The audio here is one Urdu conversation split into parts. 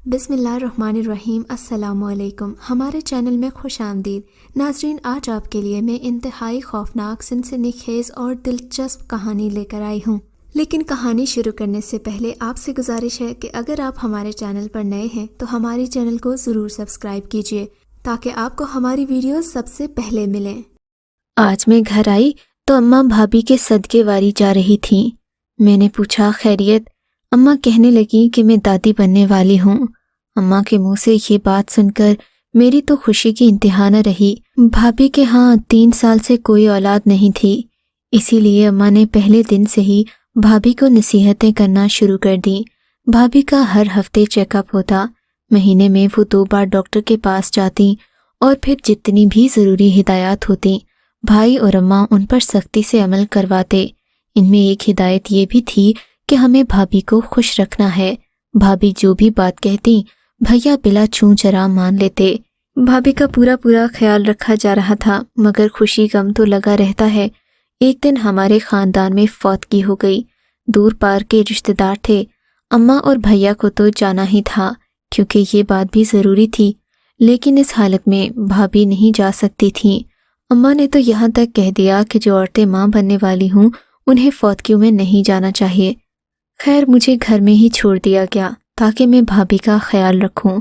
بسم اللہ الرحمن الرحیم۔ السلام علیکم، ہمارے چینل میں خوش آمدید ناظرین۔ آج آپ کے لیے میں انتہائی خوفناک، سنسنی خیز اور دلچسپ کہانی لے کر آئی ہوں، لیکن کہانی شروع کرنے سے پہلے آپ سے گزارش ہے کہ اگر آپ ہمارے چینل پر نئے ہیں تو ہمارے چینل کو ضرور سبسکرائب کیجیے تاکہ آپ کو ہماری ویڈیوز سب سے پہلے ملیں۔ آج میں گھر آئی تو اماں بھابھی کے صدقے واری جا رہی تھیں۔ میں نے پوچھا خیریت؟ اماں کہنے لگیں کہ میں دادی بننے والی ہوں۔ اماں کے منہ سے یہ بات سن کر میری تو خوشی کی انتہا نہ رہی۔ بھابھی کے ہاں 3 سال سے کوئی اولاد نہیں تھی، اسی لیے اماں نے پہلے دن سے ہی بھابھی کو نصیحتیں کرنا شروع کر دیں۔ بھابھی کا ہر ہفتے چیک اپ ہوتا، مہینے میں وہ 2 بار ڈاکٹر کے پاس جاتی اور پھر جتنی بھی ضروری ہدایات ہوتی بھائی اور اماں ان پر سختی سے عمل کرواتے۔ ان میں ایک ہدایت یہ بھی تھی کہ ہمیں بھابھی کو خوش رکھنا ہے۔ بھابھی جو بھی بات کہتی بھیا بلا چوں چرا مان لیتے۔ بھابھی کا پورا خیال رکھا جا رہا تھا، مگر خوشی غم تو لگا رہتا ہے۔ ایک دن ہمارے خاندان میں فوتگی ہو گئی۔ دور پار کے رشتہ دار تھے، اماں اور بھیا کو تو جانا ہی تھا کیونکہ یہ بات بھی ضروری تھی، لیکن اس حالت میں بھابھی نہیں جا سکتی تھیں۔ اماں نے تو یہاں تک کہہ دیا کہ جو عورتیں ماں بننے والی ہوں انہیں فوتگیوں میں نہیں جانا چاہیے۔ خیر مجھے گھر میں ہی چھوڑ دیا گیا تاکہ میں بھابھی کا خیال رکھوں۔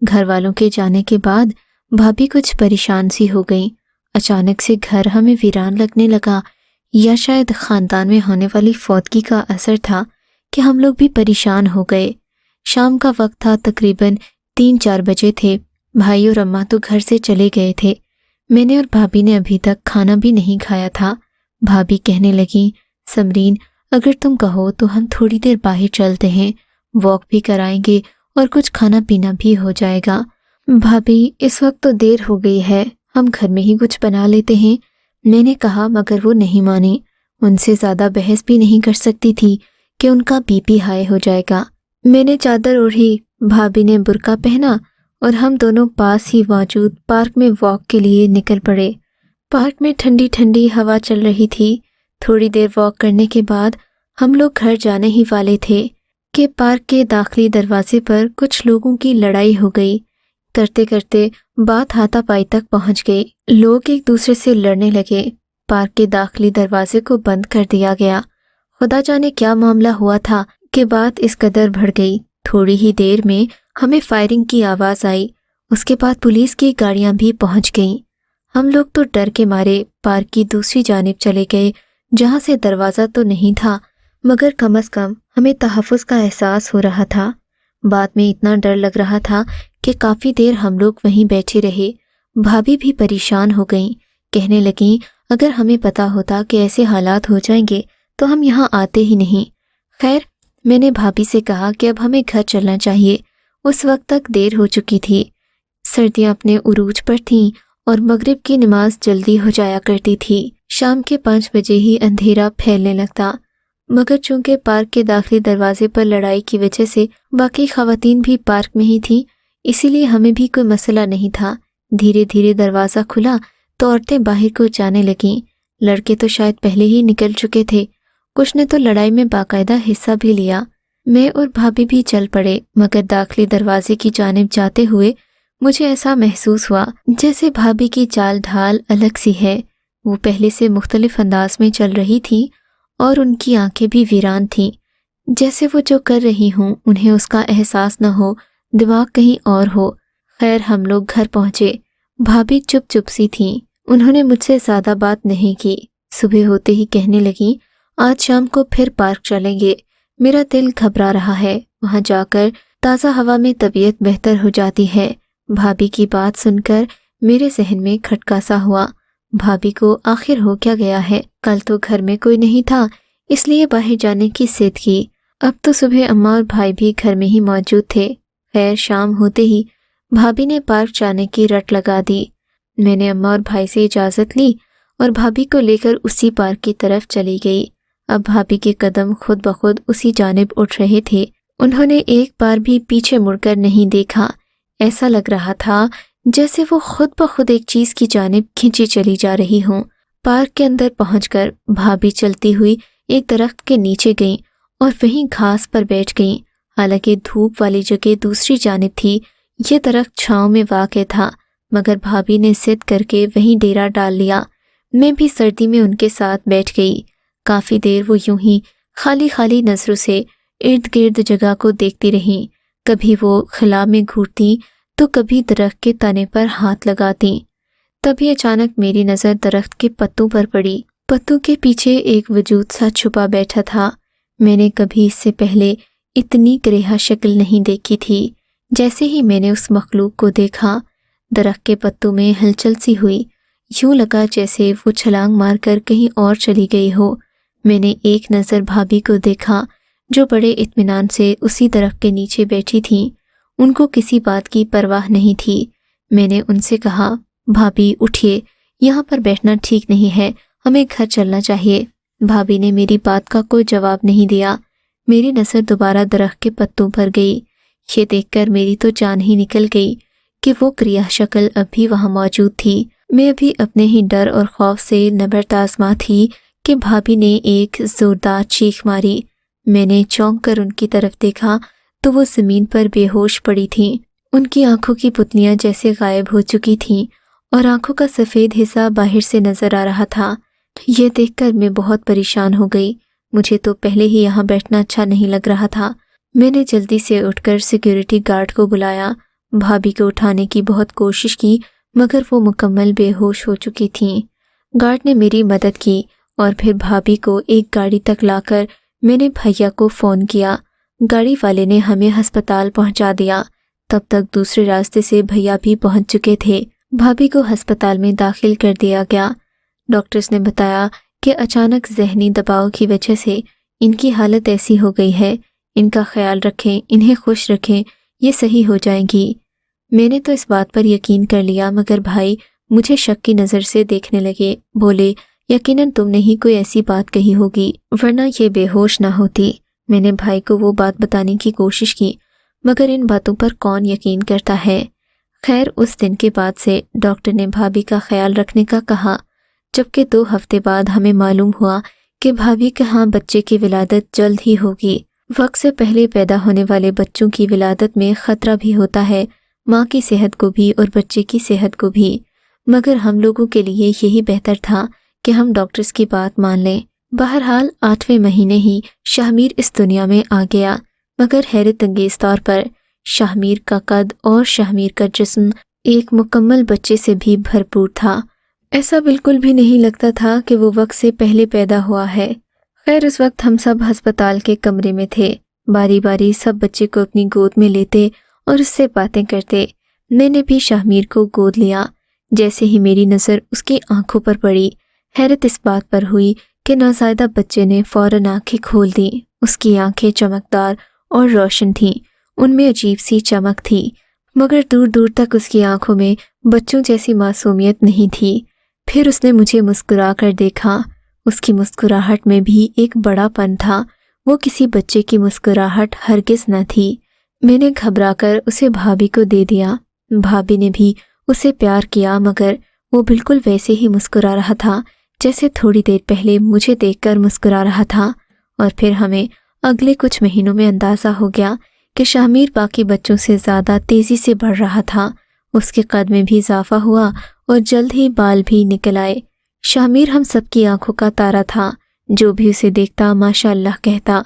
گھر والوں کے جانے کے بعد بھابھی کچھ پریشان سی ہو گئیں۔ اچانک سے گھر ہمیں ویران لگنے لگا، یا شاید خاندان میں ہونے والی فوتگی کا اثر تھا کہ ہم لوگ بھی پریشان ہو گئے۔ شام کا وقت تھا، تقریباً 3-4 بجے تھے۔ بھائی اور اماں تو گھر سے چلے گئے تھے، میں نے اور بھابھی نے ابھی تک کھانا بھی نہیں کھایا تھا۔ بھابھی کہنے لگیں سمرین اگر تم کہو تو ہم تھوڑی دیر باہر چلتے ہیں، واک بھی کرائیں گے اور کچھ کھانا پینا بھی ہو جائے گا۔ بھابھی اس وقت تو دیر ہو گئی ہے، ہم گھر میں ہی کچھ بنا لیتے ہیں، میں نے کہا، مگر وہ نہیں مانی۔ ان سے زیادہ بحث بھی نہیں کر سکتی تھی کہ ان کا بی پی ہائی ہو جائے گا۔ میں نے چادر اوڑھی، بھابھی نے برقع پہنا اور ہم دونوں پاس ہی موجود پارک میں واک کے لیے نکل پڑے۔ پارک میں ٹھنڈی ٹھنڈی ہوا چل رہی تھی۔ تھوڑی دیر واک کرنے کے بعد ہم لوگ گھر جانے ہی والے تھے کہ پارک کے داخلی دروازے پر کچھ لوگوں کی لڑائی ہو گئی۔ کرتے کرتے بات ہاتھا پائی تک پہنچ گئی، لوگ ایک دوسرے سے لڑنے لگے۔ پارک کے داخلی دروازے کو بند کر دیا گیا۔ خدا جانے کیا معاملہ ہوا تھا کہ بات اس قدر بڑھ گئی۔ تھوڑی ہی دیر میں ہمیں فائرنگ کی آواز آئی، اس کے بعد پولیس کی گاڑیاں بھی پہنچ گئیں۔ ہم لوگ تو ڈر کے مارے پارک کی دوسری جانب چلے گئے جہاں سے دروازہ تو نہیں تھا، مگر کم از کم ہمیں تحفظ کا احساس ہو رہا تھا۔ بعد میں اتنا ڈر لگ رہا تھا کہ کافی دیر ہم لوگ وہیں بیٹھے رہے۔ بھابھی بھی پریشان ہو گئیں، کہنے لگیں اگر ہمیں پتا ہوتا کہ ایسے حالات ہو جائیں گے تو ہم یہاں آتے ہی نہیں۔ خیر میں نے بھابھی سے کہا کہ اب ہمیں گھر چلنا چاہیے، اس وقت تک دیر ہو چکی تھی۔ سردیاں اپنے عروج پر تھیں اور مغرب کی نماز جلدی ہو جایا کرتی تھی۔ شام کے 5 بجے ہی اندھیرا پھیلنے لگتا، مگر چونکہ پارک کے داخلی دروازے پر لڑائی کی وجہ سے باقی خواتین بھی پارک میں ہی تھیں، اسی لیے ہمیں بھی کوئی مسئلہ نہیں تھا۔ دھیرے دھیرے دروازہ کھلا تو عورتیں باہر کو جانے لگیں۔ لڑکے تو شاید پہلے ہی نکل چکے تھے، کچھ نے تو لڑائی میں باقاعدہ حصہ بھی لیا۔ میں اور بھابھی بھی چل پڑے، مگر داخلی دروازے کی جانب جاتے ہوئے مجھے ایسا محسوس ہوا جیسے بھابھی کی چال ڈھال الگ سی ہے۔ وہ پہلے سے مختلف انداز میں چل رہی تھی اور ان کی آنکھیں بھی ویران تھیں، جیسے وہ جو کر رہی ہوں انہیں اس کا احساس نہ ہو، دماغ کہیں اور ہو۔ خیر ہم لوگ گھر پہنچے۔ بھابھی چپ سی تھیں، انہوں نے مجھ سے زیادہ بات نہیں کی۔ صبح ہوتے ہی کہنے لگیں آج شام کو پھر پارک چلیں گے، میرا دل گھبرا رہا ہے، وہاں جا کر تازہ ہوا میں طبیعت بہتر ہو جاتی ہے۔ بھابھی کی بات سن کر میرے ذہن میں کھٹکا سا ہوا، بھابھی کو آخر ہو کیا گیا ہے؟ کل تو گھر میں کوئی نہیں تھا اس لیے باہر جانے کی ضد کی، اب تو صبح اماں اور بھائی بھی گھر میں ہی موجود تھے۔ خیر شام ہوتے ہی بھابھی نے پارک جانے کی رٹ لگا دی۔ میں نے اماں اور بھائی سے اجازت لی اور بھابھی کو لے کر اسی پارک کی طرف چلی گئی۔ اب بھابھی کے قدم خود بخود اسی جانب اٹھ رہے تھے، انہوں نے ایک بار بھی پیچھے مڑ کر نہیں دیکھا۔ ایسا لگ رہا تھا جیسے وہ خود بخود ایک چیز کی جانب کھینچی چلی جا رہی ہوں۔ پارک کے اندر پہنچ کر بھابھی چلتی ہوئی ایک درخت کے نیچے گئیں اور وہیں گھاس پر بیٹھ گئیں۔ حالانکہ دھوپ والی جگہ دوسری جانب تھی، یہ درخت چھاؤں میں واقع تھا، مگر بھابھی نے ضد کر کے وہیں ڈیرا ڈال لیا۔ میں بھی سردی میں ان کے ساتھ بیٹھ گئی۔ کافی دیر وہ یوں ہی خالی خالی نظروں سے ارد گرد جگہ کو دیکھتی رہیں۔ کبھی وہ خلا میں گھورتی تو کبھی درخت کے تنے پر ہاتھ لگاتی۔ تبھی اچانک میری نظر درخت کے پتوں پر پڑی۔ پتوں کے پیچھے ایک وجود سا چھپا بیٹھا تھا۔ میں نے کبھی اس سے پہلے اتنی کرہا شکل نہیں دیکھی تھی۔ جیسے ہی میں نے اس مخلوق کو دیکھا، درخت کے پتوں میں ہلچل سی ہوئی، یوں لگا جیسے وہ چھلانگ مار کر کہیں اور چلی گئی ہو۔ میں نے ایک نظر بھابھی کو دیکھا جو بڑے اطمینان سے اسی درخت کے نیچے بیٹھی تھیں۔ ان کو کسی بات کی پرواہ نہیں تھی۔ میں نے ان سے کہا، بھابھی اٹھیے، یہاں پر بیٹھنا ٹھیک نہیں ہے، ہمیں گھر چلنا چاہیے۔ بھابھی نے میری بات کا کوئی جواب نہیں دیا۔ میری نظر دوبارہ درخت کے پتوں پر گئی۔ یہ دیکھ کر میری تو جان ہی نکل گئی کہ وہ کریا شکل اب بھی وہاں موجود تھی۔ میں ابھی اپنے ہی ڈر اور خوف سے نبرتازماں تھی کہ بھابھی نے ایک زوردار چیخ ماری۔ میں نے چونک کر ان کی طرف دیکھا تو وہ زمین پر بے ہوش پڑی تھیں۔ ان کی آنکھوں کی پتلیاں جیسے غائب ہو چکی تھیں اور آنکھوں کا سفید حصہ باہر سے نظر آ رہا تھا۔ یہ دیکھ کر میں بہت پریشان ہو گئی۔ مجھے تو پہلے ہی یہاں بیٹھنا اچھا نہیں لگ رہا تھا۔ میں نے جلدی سے اٹھ کر سیکیورٹی گارڈ کو بلایا۔ بھابھی کو اٹھانے کی بہت کوشش کی مگر وہ مکمل بے ہوش ہو چکی تھیں۔ گارڈ نے میری مدد کی اور پھر بھابھی کو ایک گاڑی تک لا کر میں نے بھیا کو فون کیا۔ گاڑی والے نے ہمیں ہسپتال پہنچا دیا۔ تب تک دوسرے راستے سے بھیا بھی پہنچ چکے تھے۔ بھابھی کو ہسپتال میں داخل کر دیا گیا۔ ڈاکٹرز نے بتایا کہ اچانک ذہنی دباؤ کی وجہ سے ان کی حالت ایسی ہو گئی ہے، ان کا خیال رکھیں، انہیں خوش رکھیں، یہ صحیح ہو جائیں گی۔ میں نے تو اس بات پر یقین کر لیا مگر بھائی مجھے شک کی نظر سے دیکھنے لگے۔ بولے، یقیناً تم نے ہی کوئی ایسی بات کہی ہوگی ورنہ یہ بے ہوش نہ ہوتی۔ میں نے بھائی کو وہ بات بتانے کی کوشش کی مگر ان باتوں پر کون یقین کرتا ہے۔ خیر، اس دن کے بعد سے ڈاکٹر نے بھابھی کا خیال رکھنے کا کہا، جبکہ 2 ہفتے بعد ہمیں معلوم ہوا کہ بھابھی کے ہاں بچے کی ولادت جلد ہی ہوگی۔ وقت سے پہلے پیدا ہونے والے بچوں کی ولادت میں خطرہ بھی ہوتا ہے، ماں کی صحت کو بھی اور بچے کی صحت کو بھی، مگر ہم لوگوں کے لیے یہی بہتر تھا کہ ہم ڈاکٹرز کی بات مان لیں۔ بہرحال 8ویں مہینے ہی شاہمیر اس دنیا میں آ گیا، مگر حیرت انگیز طور پر شاہمیر کا قد اور شاہمیر کا جسم ایک مکمل بچے سے بھی بھرپور تھا۔ ایسا بالکل بھی نہیں لگتا تھا کہ وہ وقت سے پہلے پیدا ہوا ہے۔ خیر، اس وقت ہم سب ہسپتال کے کمرے میں تھے۔ باری باری سب بچے کو اپنی گود میں لیتے اور اس سے باتیں کرتے۔ میں نے بھی شاہمیر کو گود لیا۔ جیسے ہی میری نظر اس کی آنکھوں پر پڑی، حیرت اس بات پر ہوئی کہ نوزائیدہ بچے نے فوراً آنکھیں کھول دیں۔ اس کی آنکھیں چمکدار اور روشن تھیں، ان میں عجیب سی چمک تھی، مگر دور دور تک اس کی آنکھوں میں بچوں جیسی معصومیت نہیں تھی۔ پھر اس نے مجھے مسکرا کر دیکھا۔ اس کی مسکراہٹ میں بھی ایک بڑا پن تھا، وہ کسی بچے کی مسکراہٹ ہرگز نہ تھی۔ میں نے گھبرا کر اسے بھابھی کو دے دیا۔ بھابھی نے بھی اسے پیار کیا مگر وہ بالکل ویسے ہی مسکرا رہا تھا جیسے تھوڑی دیر پہلے مجھے دیکھ کر مسکرا رہا تھا۔ اور پھر ہمیں اگلے کچھ مہینوں میں اندازہ ہو گیا کہ شاہمیر باقی بچوں سے زیادہ تیزی سے بڑھ رہا تھا۔ اس کے قد میں بھی اضافہ ہوا اور جلد ہی بال بھی نکل آئے۔ شاہمیر ہم سب کی آنکھوں کا تارا تھا، جو بھی اسے دیکھتا ماشاء اللہ کہتا۔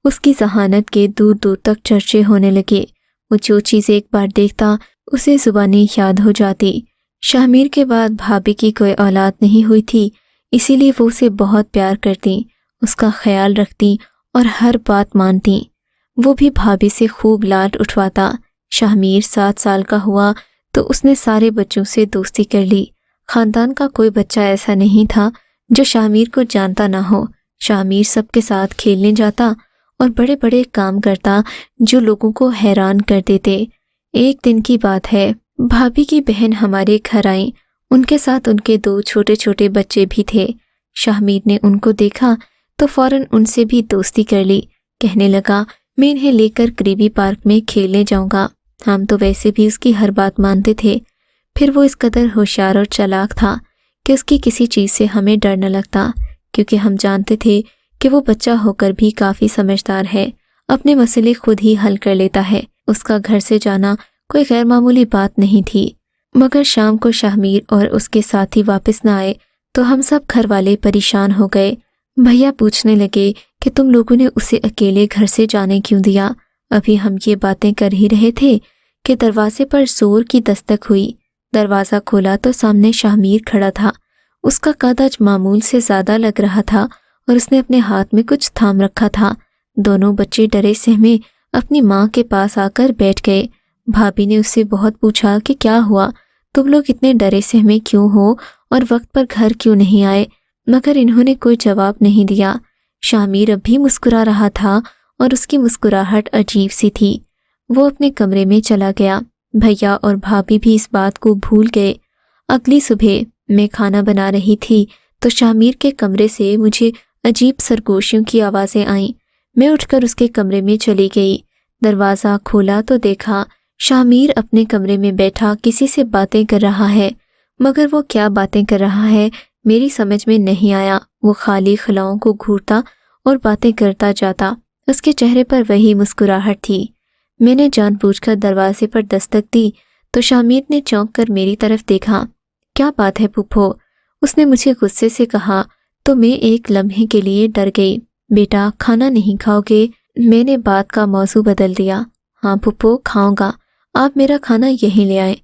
اس کی ذہانت کے دور دور تک چرچے ہونے لگے۔ وہ جو چیز ایک بار دیکھتا اسے زبانی یاد ہو جاتی۔ شاہمیر کے بعد بھابھی کی کوئی اولاد نہیں ہوئی تھی، اسی لیے وہ اسے بہت پیار کرتی، اس کا خیال رکھتی اور ہر بات مانتی۔ وہ بھی بھابھی سے خوب لاڈ اٹھواتا۔ شاہمیر 7 سال کا ہوا تو اس نے سارے بچوں سے دوستی کر لی۔ خاندان کا کوئی بچہ ایسا نہیں تھا جو شاہمیر کو جانتا نہ ہو۔ شاہمیر سب کے ساتھ کھیلنے جاتا اور بڑے بڑے کام کرتا جو لوگوں کو حیران کر دیتے۔ ایک دن کی بات ہے، بھابھی کی بہن ہمارے گھر آئیں، ان کے ساتھ ان کے 2 چھوٹے چھوٹے بچے بھی تھے۔ شاہمیر نے ان کو دیکھا تو فوراً ان سے بھی دوستی کر لی۔ کہنے لگا، میں انہیں لے کر قریبی پارک میں کھیلنے جاؤں گا۔ ہم تو ویسے بھی اس کی ہر بات مانتے تھے۔ پھر وہ اس قدر ہوشیار اور چالاک تھا کہ اس کی کسی چیز سے ہمیں ڈر نہ لگتا، کیونکہ ہم جانتے تھے کہ وہ بچہ ہو کر بھی کافی سمجھدار ہے، اپنے مسئلے خود ہی حل کر لیتا ہے۔ اس کا گھر سے جانا کوئی غیر معمولی بات نہیں تھی، مگر شام کو شاہمیر اور اس کے ساتھی واپس نہ آئے تو ہم سب گھر والے پریشان ہو گئے۔ بھیا پوچھنے لگے کہ تم لوگوں نے اسے اکیلے گھر سے جانے کیوں دیا؟ ابھی ہم یہ باتیں کر ہی رہے تھے کہ دروازے پر زور کی دستک ہوئی۔ دروازہ کھولا تو سامنے شاہمیر کھڑا تھا۔ اس کا قد آج معمول سے زیادہ لگ رہا تھا اور اس نے اپنے ہاتھ میں کچھ تھام رکھا تھا۔ دونوں بچے ڈرے سہمے اپنی ماں کے پاس آ کر بیٹھ گئے۔ بھابھی نے اس سے بہت پوچھا کہ کیا ہوا، تم لوگ اتنے ڈرے سہمے کیوں ہو اور وقت پر گھر کیوں نہیں آئے؟ مگر انہوں نے کوئی جواب نہیں دیا۔ شاہمیر اب بھی مسکرا رہا تھا اور اس کی مسکراہٹ عجیب سی تھی۔ وہ اپنے کمرے میں چلا گیا۔ بھیا اور بھابھی بھی اس بات کو بھول گئے۔ اگلی صبح میں کھانا بنا رہی تھی تو شاہمیر کے کمرے سے مجھے عجیب سرگوشیوں کی آوازیں آئیں۔ میں اٹھ کر اس کے کمرے میں چلی گئی۔ دروازہ کھولا تو دیکھا شاہمیر اپنے کمرے میں بیٹھا کسی سے باتیں کر رہا ہے، مگر وہ کیا باتیں کر رہا ہے میری سمجھ میں نہیں آیا۔ وہ خالی خلاؤں کو گھورتا اور باتیں کرتا جاتا۔ اس کے چہرے پر وہی مسکراہٹ تھی۔ میں نے جان بوجھ کر دروازے پر دستک دی تو شاہمیر نے چونک کر میری طرف دیکھا۔ کیا بات ہے پھپھو؟ اس نے مجھے غصے سے کہا تو میں ایک لمحے کے لیے ڈر گئی۔ بیٹا کھانا نہیں کھاؤ گے؟ میں نے بات کا موضوع بدل دیا۔ ہاں پھپھو کھاؤں گا، آپ میرا کھانا یہیں لے آئیں،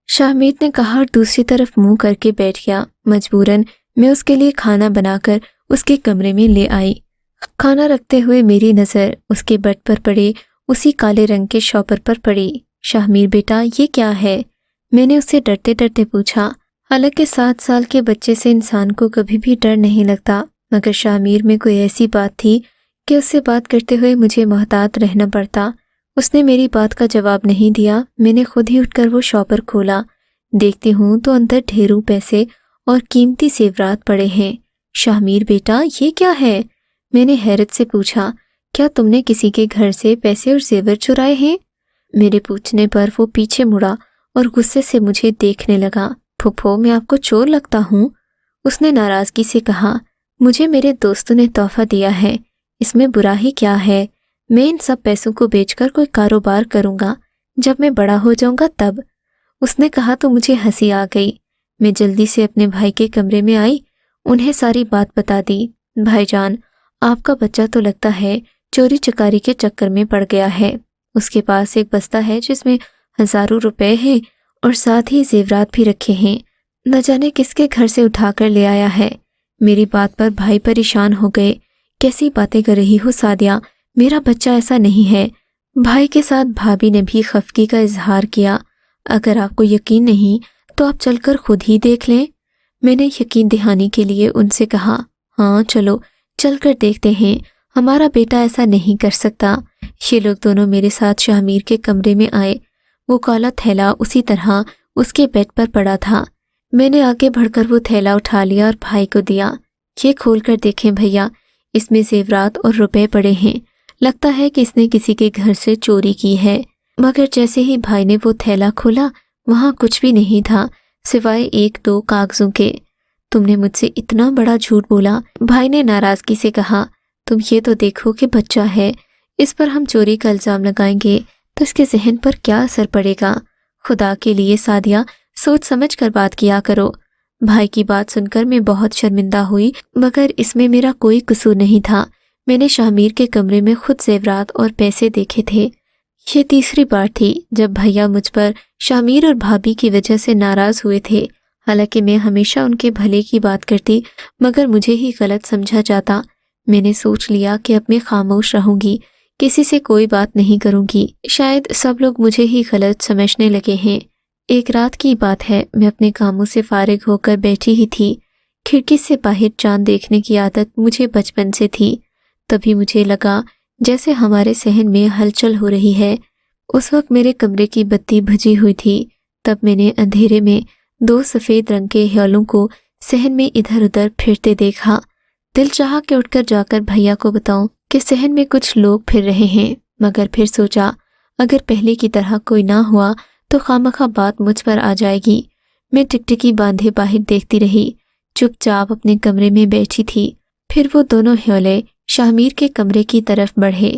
شاہمیر نے کہا اور دوسری طرف منہ کر کے بیٹھ گیا۔ مجبوراً میں اس کے لیے کھانا بنا کر اس کے کمرے میں لے آئی۔ کھانا رکھتے ہوئے میری نظر اس کے بٹ پر پڑے اسی کالے رنگ کے شاپر پر پڑی۔ شاہمیر بیٹا یہ کیا ہے؟ میں نے اس سے ڈرتے ڈرتے پوچھا۔ حالانکہ 7 سال کے بچے سے انسان کو کبھی بھی ڈر نہیں لگتا، مگر شاہمیر میں کوئی ایسی بات تھی کہ اس سے بات کرتے ہوئے مجھے محتاط رہنا پڑتا۔ اس نے میری بات کا جواب نہیں دیا۔ میں نے خود ہی اٹھ کر وہ شاپر کھولا۔ دیکھتی ہوں تو اندر ڈھیروں پیسے اور قیمتی زیورات پڑے ہیں۔ شاہمیر بیٹا یہ کیا ہے؟ میں نے حیرت سے پوچھا۔ کیا تم نے کسی کے گھر سے پیسے اور زیور چرائے ہیں؟ میرے پوچھنے پر وہ پیچھے مڑا اور غصے سے مجھے دیکھنے لگا۔ پھپھو میں آپ کو چور لگتا ہوں؟ اس نے ناراضگی سے کہا۔ مجھے میرے دوستوں نے تحفہ دیا ہے، اس میں برا ہی کیا ہے؟ میں ان سب پیسوں کو بیچ کر کوئی کاروبار کروں گا جب میں بڑا ہو جاؤں گا تب۔ اس نے کہا تو مجھے ہنسی آ گئی۔ میں جلدی سے اپنے بھائی کے کمرے میں آئی، انہیں ساری بات بتا دی۔ بھائی جان آپ کا بچہ تو لگتا ہے چوری چکاری کے چکر میں پڑ گیا ہے۔ اس کے پاس ایک بستہ ہے جس میں ہزاروں روپے ہیں اور ساتھ ہی زیورات بھی رکھے ہیں، نہ جانے کس کے گھر سے اٹھا کر لے آیا ہے۔ میری بات پر بھائی پریشان ہو گئے۔ کیسی باتیں کر رہی ہو سعدیہ، میرا بچہ ایسا نہیں ہے۔ بھائی کے ساتھ بھابھی نے بھی خفگی کا اظہار کیا۔ اگر آپ کو یقین نہیں تو آپ چل کر خود ہی دیکھ لیں۔ میں نے یقین دہانی کے لیے ان سے کہا، ہاں چلو چل کر دیکھتے ہیں، ہمارا بیٹا ایسا نہیں کر سکتا۔ یہ لوگ دونوں میرے ساتھ شاہمیر کے کمرے میں آئے۔ وہ کالا تھیلا اسی طرح اس کے بیڈ پر پڑا تھا۔ میں نے آگے بڑھ کر وہ تھیلا اٹھا لیا اور بھائی کو دیا۔ یہ کھول کر دیکھیں بھیا، اس میں زیورات اور روپے پڑے ہیں، لگتا ہے کہ اس نے کسی کے گھر سے چوری کی ہے۔ مگر جیسے ہی بھائی نے وہ تھیلا کھولا وہاں کچھ بھی نہیں تھا سوائے 1-2 کاغذوں کے۔ تم نے مجھ سے اتنا بڑا جھوٹ بولا، بھائی نے ناراضگی سے کہا۔ تم یہ تو دیکھو کہ بچہ ہے، اس پر ہم چوری کا الزام لگائیں گے تو اس کے ذہن پر کیا اثر پڑے گا؟ خدا کے لیے سعدیہ سوچ سمجھ کر بات کیا کرو۔ بھائی کی بات سن کر میں بہت شرمندہ ہوئی، مگر اس میں میرا کوئی قصور نہیں تھا۔ میں نے شاہمیر کے کمرے میں خود زیورات اور پیسے دیکھے تھے۔ یہ تیسری بار تھی جب بھیا مجھ پر شاہمیر اور بھابھی کی وجہ سے ناراض ہوئے تھے۔ حالانکہ میں ہمیشہ ان کے بھلے کی بات کرتی، مگر مجھے ہی غلط سمجھا جاتا۔ میں نے سوچ لیا کہ اب میں خاموش رہوں گی، کسی سے کوئی بات نہیں کروں گی، شاید سب لوگ مجھے ہی غلط سمجھنے لگے ہیں۔ ایک رات کی بات ہے، میں اپنے کاموں سے فارغ ہو کر بیٹھی ہی تھی۔ کھڑکی سے باہر چاند دیکھنے کی عادت مجھے بچپن سے تھی۔ تبھی مجھے لگا جیسے ہمارے صحن میں ہلچل ہو رہی ہے۔ اس وقت میرے کمرے کی بتی بجھی ہوئی تھی۔ تب میں نے اندھیرے میں 2 سفید رنگ کے ہیولوں کو صحن میں ادھر ادھر پھرتے دیکھا۔ دل چاہا کہ اٹھ کر جا کر بھیا کو بتاؤں کہ صحن میں کچھ لوگ پھر رہے ہیں، مگر پھر سوچا اگر پہلے کی طرح کوئی نہ ہوا تو خامخواہ بات مجھ پر آ جائے گی۔ میں ٹکٹکی باندھے باہر دیکھتی رہی، چپ چاپ اپنے کمرے میں بیٹھی تھی۔ پھر وہ دونوں ہیولے شاہمیر کے کمرے کی طرف بڑھے۔